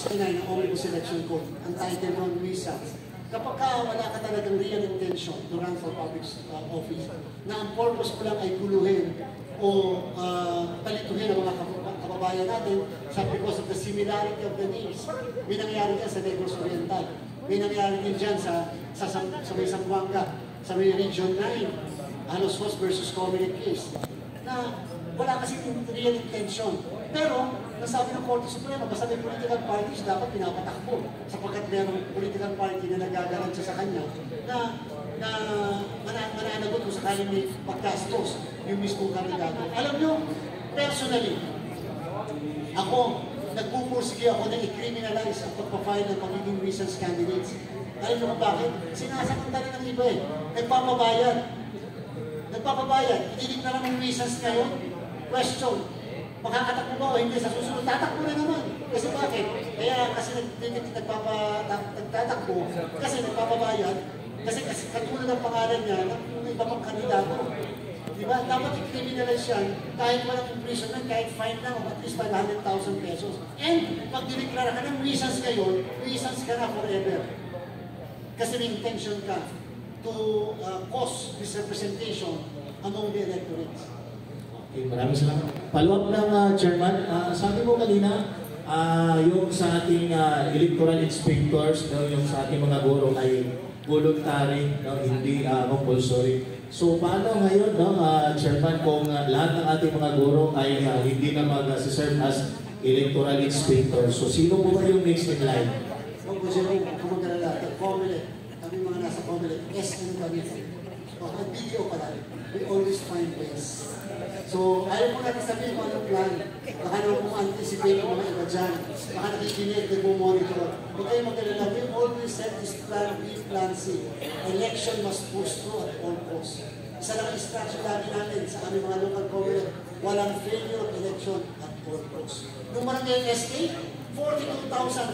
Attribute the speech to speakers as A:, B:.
A: 69 ng Omnibus Election Code, ang title ng Luisa. Kapag wala ka talagang real intention to run for public office, na ang purpose mo lang ay guluhin o palituhin ang mga kababayan natin because of the similarity of the names. May nangyari dyan sa Negros Oriental. May nangyari din dyan sa may Zamboanga, sa may Region 9, Alos Hos versus Comelec case, na wala kasi real intention. Pero, nasabi ng Korte Suprema, basta may political parties, dapat pinapatakbo. Sapagkat merong political party na nagagarantiya sa kanya na mananagot kung sakaling may paggastos yung mismong kandidato. Alam nyo, personally, ako, nagpupursige ako na i-criminalize ang pagpapile ng pagiging nuisance candidates. Alam nyo kung bakit? Sinasaktan rin ng iba eh. Nagpapabayad. Idinig na lang ng nuisance ngayon. Question. Makakatakbo ba o hindi? Sa susunod, tatakbo na naman. Kasi bakit? Kaya kasi nagtatakbo, kasi nagpapabayad, kasi katulad ng pangalan niya, ng iba pang kandidato. Diba? Dapat i-criminalize yan kahit walang imprisonment, kahit fine lang of at least 500,000 pesos. And pag dineklara ka ng nuisance ngayon, nuisance ka na forever. Kasi may intention ka to cause misrepresentation among the electorates.
B: Okay, maraming salamat. Follow-up lang, Chairman. Sabi mo kanina, yung sa ating electoral inspectors, yung sa ating mga guro ay voluntary, hindi compulsory. So, paano ngayon, Chairman, kung lahat ng ating mga guro ay hindi na mag-serve as electoral inspectors? So, sino po ba yung next in line?
A: Huwag mo siya rin, kung mag-alala, Comelec, kami mga nasa Comelec, SM kami. Nag-video pala, we always find ways. So, ayaw mo natin sabihin kung anong plan. Baka naman kung anticipate mo mga iba dyan. Baka nakikinig, nag-monitor. Huwag kayo mag-alala, we always set this plan B, plan C. Election must push through at all costs. Isa lang ang instruction lagi natin sa aming mga local government, walang failure of election at all costs. Nung barangay SK, 42,000